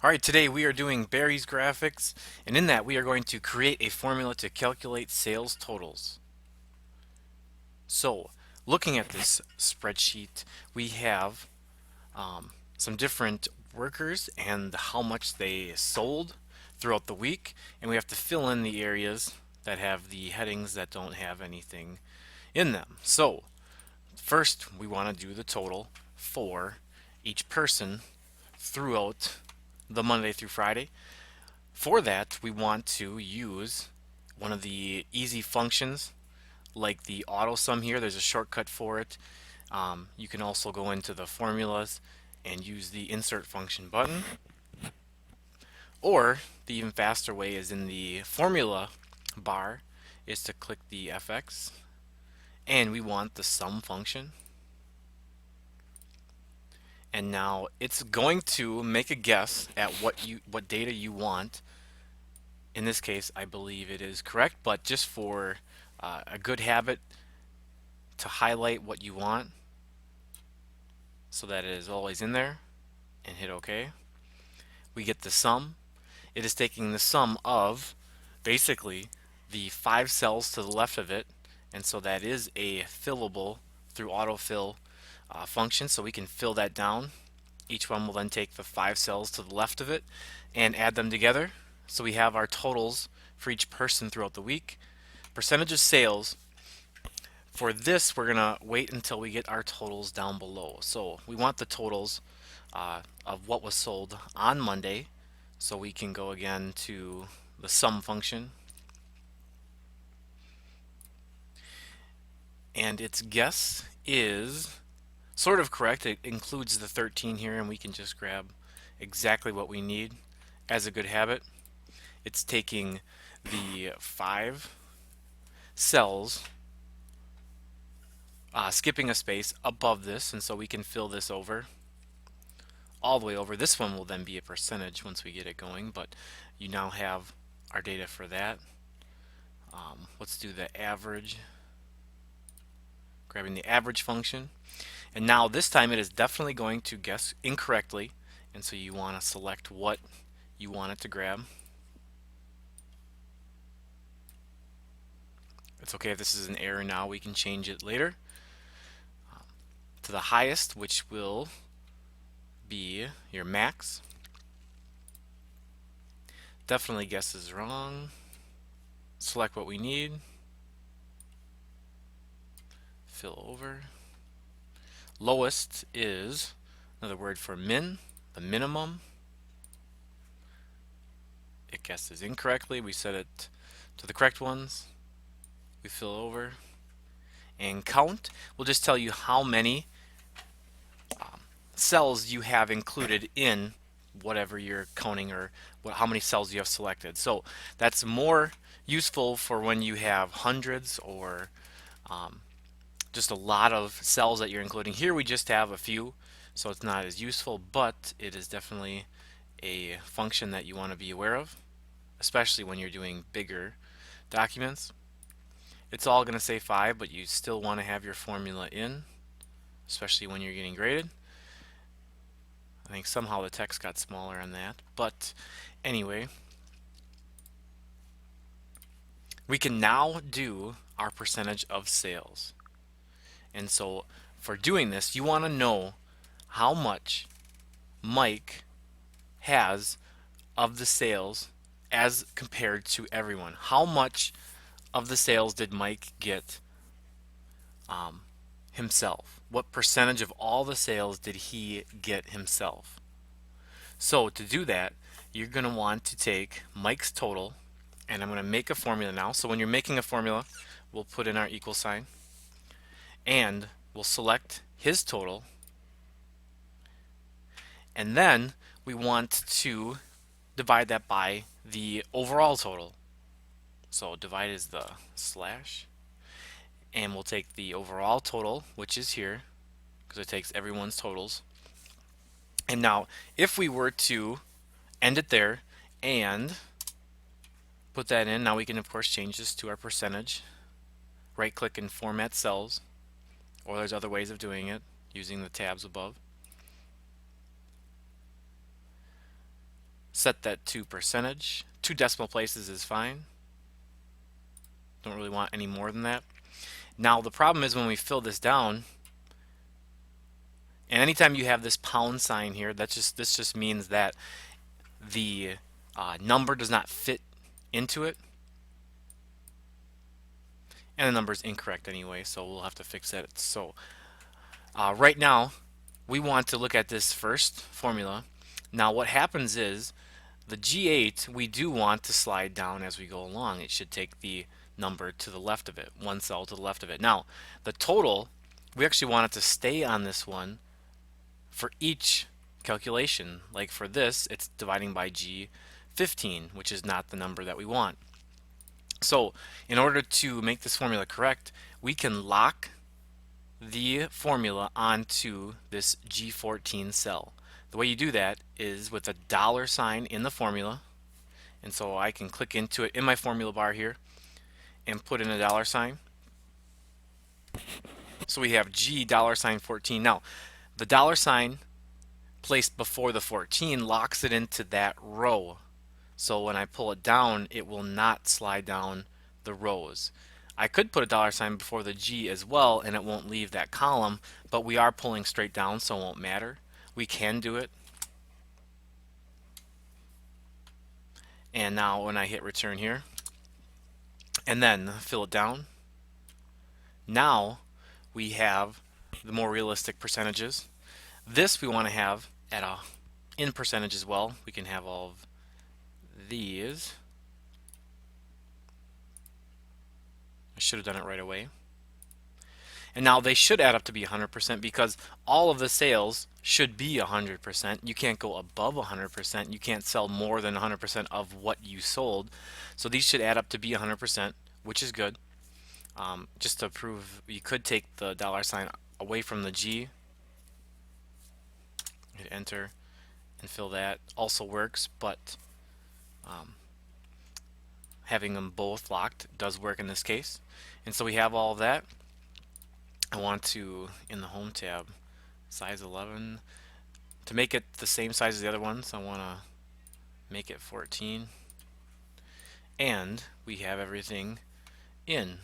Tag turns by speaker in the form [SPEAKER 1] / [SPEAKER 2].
[SPEAKER 1] Alright, today we are doing Barry's graphics, and in that we are going to create a formula to calculate sales totals. So, looking at this spreadsheet, we have some different workers and how much they sold throughout the week, and we have to fill in the areas that have the headings that don't have anything in them. So, first we want to do the total for each person throughout the Monday through Friday. For that, we want to use one of the easy functions like the auto sum here. There's a shortcut for it. You can also go into the formulas and use the insert function button. Or the even faster way is in the formula bar is to click the FX, and we want the sum function. And now it's going to make a guess at what data you want. In this case, I believe it is correct, but just for a good habit to highlight what you want so that it is always in there and hit OK. We get the sum. It is taking the sum of basically the 5 cells to the left of it, and so that is a fillable through autofill function, so we can fill that down. Each one will then take the 5 cells to the left of it and add them together. So we have our totals for each person throughout the week. Percentage of sales. For this, we're going to wait until we get our totals down below. So we want the totals of what was sold on Monday. So we can go again to the sum function. And its guess is sort of correct. It includes the 13 here, and we can just grab exactly what we need as a good habit. It's taking the 5 cells, skipping a space above this, and so we can fill this over all the way over. This one will then be a percentage once we get it going, but you now have our data for that. Let's do the average, grabbing the average function, and now this time it is definitely going to guess incorrectly, and so you want to select what you want it to grab. It's okay if this is an error now, we can change it later to the highest, which will be your max. Definitely guesses wrong. Select what we need. Fill over. Lowest is another word for min, the minimum. It guesses incorrectly. We set it to the correct ones. We fill over. And count will just tell you how many cells you have included in whatever you're counting, or how many cells you have selected. So that's more useful for when you have hundreds or just a lot of cells that you're including. Here we just have a few, so it's not as useful, but it is definitely a function that you want to be aware of, especially when you're doing bigger documents. It's all going to say 5, but you still want to have your formula in, especially when you're getting graded. I think somehow the text got smaller on that, but anyway, we can now do our percentage of sales. And so for doing this, you want to know how much Mike has of the sales as compared to everyone. How much of the sales did Mike get himself? What percentage of all the sales did he get himself? So to do that, you're going to want to take Mike's total, and I'm going to make a formula now. So when you're making a formula, we'll put in our equal sign, and we'll select his total, and then we want to divide that by the overall total. So divide is the slash, and we'll take the overall total, which is here, because it takes everyone's totals. And now, if we were to end it there and put that in, now we can of course change this to our percentage. Right click and format cells, or there's other ways of doing it using the tabs above. Set that to percentage. 2 decimal places is fine. Don't really want any more than that. Now the problem is when we fill this down, and anytime you have this pound sign here, this just means that the number does not fit into it, and the number is incorrect anyway, so we'll have to fix that. So right now we want to look at this first formula. Now what happens is the G8 we do want to slide down as we go along. It should take the number to the left of it, one cell to the left of it. Now the total, we actually want it to stay on this one for each calculation. Like for this, it's dividing by G15, which is not the number that we want. So in order to make this formula correct, we can lock the formula onto this G14 cell. The way you do that is with a $sign in the formula. And so I can click into it in my formula bar here and put in a $sign. So we have G $14. Now, the $sign placed before the 14 locks it into that row. So when I pull it down, it will not slide down the rows. I could put a $sign before the G as well, and it won't leave that column, but we are pulling straight down, so it won't matter. We can do it. And now when I hit return here, and then fill it down, now we have the more realistic percentages. This we want to have at a in percentage as well. We can have all of these. I should have done it right away. And now they should add up to be 100% because all of the sales should be 100%. You can't go above 100%. You can't sell more than 100% of what you sold. So these should add up to be 100%, which is good. Just to prove, you could take the $sign away from the G, hit enter, and fill that. Also works, but having them both locked does work in this case. And so we have all of that. I want to, in the home tab, size 11, to make it the same size as the other ones, I want to make it 14. And we have everything in.